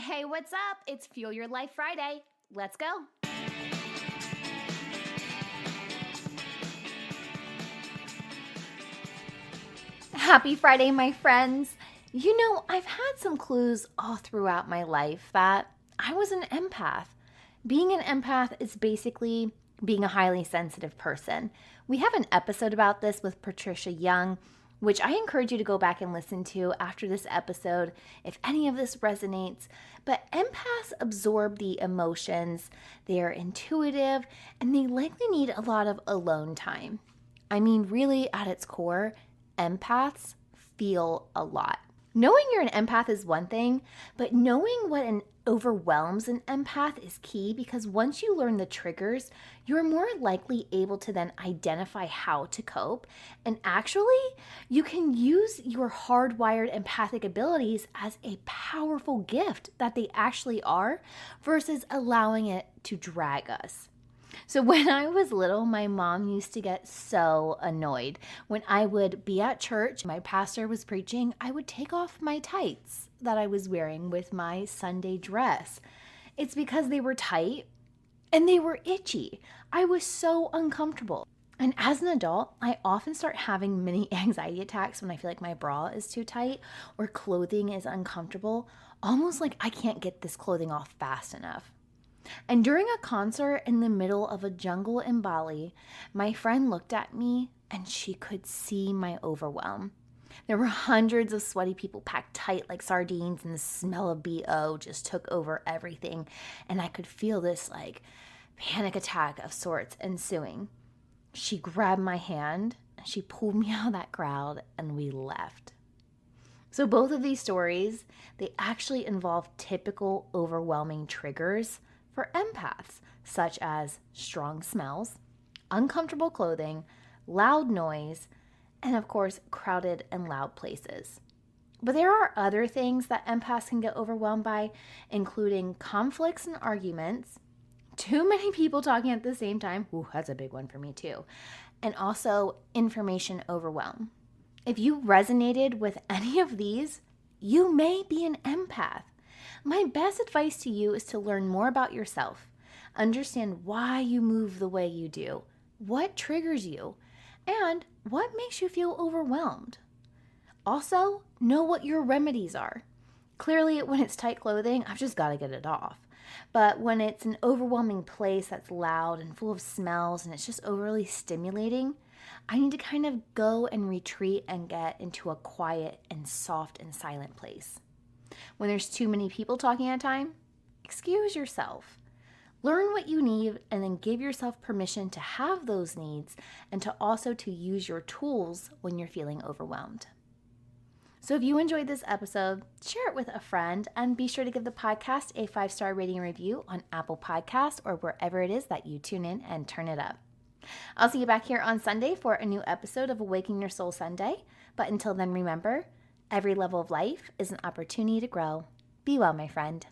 Hey, what's up? It's Fuel Your Life Friday. Let's go. Happy Friday, my friends. You know, I've had some clues all throughout my life that I was an empath. Being an empath is basically being a highly sensitive person. We have an episode about this with Patricia Young, which I encourage you to go back and listen to after this episode if any of this resonates. But empaths absorb the emotions, they are intuitive, and they likely need a lot of alone time. I mean, really, at its core, empaths feel a lot. Knowing you're an empath is one thing, but knowing what overwhelms an empath is key, because once you learn the triggers, you're more likely able to then identify how to cope. And actually, you can use your hardwired empathic abilities as a powerful gift that they actually are, versus allowing it to drag us. So when I was little, my mom used to get so annoyed. When I would be at church, my pastor was preaching, I would take off my tights that I was wearing with my Sunday dress. It's because they were tight and they were itchy. I was so uncomfortable. And as an adult, I often start having mini anxiety attacks when I feel like my bra is too tight or clothing is uncomfortable, almost like I can't get this clothing off fast enough. And during a concert in the middle of a jungle in Bali, my friend looked at me and she could see my overwhelm. There were hundreds of sweaty people packed tight like sardines, and the smell of BO just took over everything. And I could feel this panic attack of sorts ensuing. She grabbed my hand and she pulled me out of that crowd and we left. So both of these stories, they actually involve typical overwhelming triggers for empaths, such as strong smells, uncomfortable clothing, loud noise, and of course, crowded and loud places. But there are other things that empaths can get overwhelmed by, including conflicts and arguments, too many people talking at the same time, ooh, that's a big one for me too, and also information overwhelm. If you resonated with any of these, you may be an empath. My best advice to you is to learn more about yourself, understand why you move the way you do, what triggers you, and what makes you feel overwhelmed. Also, know what your remedies are. Clearly, when it's tight clothing, I've just got to get it off. But when it's an overwhelming place that's loud and full of smells and it's just overly stimulating, I need to kind of go and retreat and get into a quiet and soft and silent place. When there's too many people talking at a time, excuse yourself. Learn what you need and then give yourself permission to have those needs and to also to use your tools when you're feeling overwhelmed. So if you enjoyed this episode, share it with a friend and be sure to give the podcast a 5-star rating and review on Apple Podcasts or wherever it is that you tune in and turn it up. I'll see you back here on Sunday for a new episode of Awaken Your Soul Sunday. But until then, remember, every level of life is an opportunity to grow. Be well, my friend.